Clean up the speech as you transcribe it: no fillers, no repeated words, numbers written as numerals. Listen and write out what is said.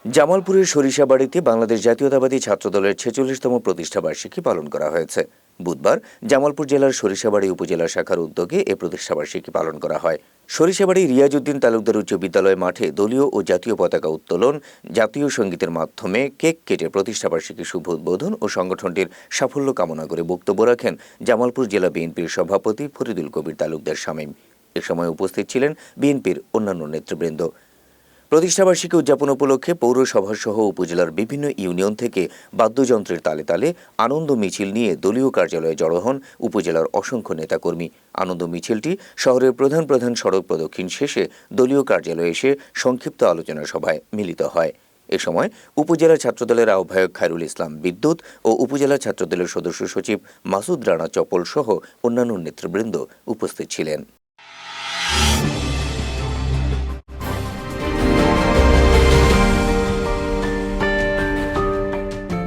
জামালপুরের সরিষাবাড়িতে বাংলাদেশ জাতীয়তাবাদী ছাত্রদলের ৪৬তম প্রতিষ্ঠাবার্ষিকী পালন করা হয়েছে। বুধবার জামালপুর জেলার সরিষাবাড়ি উপজেলা শাখার উদ্যোগে এ প্রতিষ্ঠাবার্ষিকী পালন করা হয়। সরিষাবাড়ি রিয়াজউদ্দিন তালুকদার উচ্চ বিদ্যালয় মাঠে দলীয় ও জাতীয় পতাকা উত্তোলন, জাতীয় সঙ্গীতের মাধ্যমে কেক কেটে প্রতিষ্ঠাবার্ষিকী শুভ উদ্বোধন ও সংগঠনটির সাফল্য কামনা করে বক্তব্য রাখেন জামালপুর জেলা বিএনপির সভাপতি ফরিদুল কবির তালুকদার শামীম। এ সময় উপস্থিত ছিলেন বিএনপির অন্যান্য নেতৃবৃন্দ। প্রতিষ্ঠাবার্ষিকী উদযাপন উপলক্ষে পৌরসভাসহ উপজেলার বিভিন্ন ইউনিয়ন থেকে বাদ্যযন্ত্রের তালে তালে আনন্দ মিছিল নিয়ে দলীয় কার্যালয়ে জড়ো হন উপজেলার অসংখ্য নেতাকর্মী। আনন্দ মিছিলটি শহরের প্রধান প্রধান সড়ক প্রদক্ষিণ শেষে দলীয় কার্যালয়ে এসে সংক্ষিপ্ত আলোচনা সভায় মিলিত হয়। এ সময় উপজেলা ছাত্রদলের আহ্বায়ক খায়রুল ইসলাম বিদ্যুৎ ও উপজেলা ছাত্রদলের সদস্য সচিব মাসুদ রানা চপল সহ অন্যান্য নেতৃবৃন্দ উপস্থিত ছিলেন।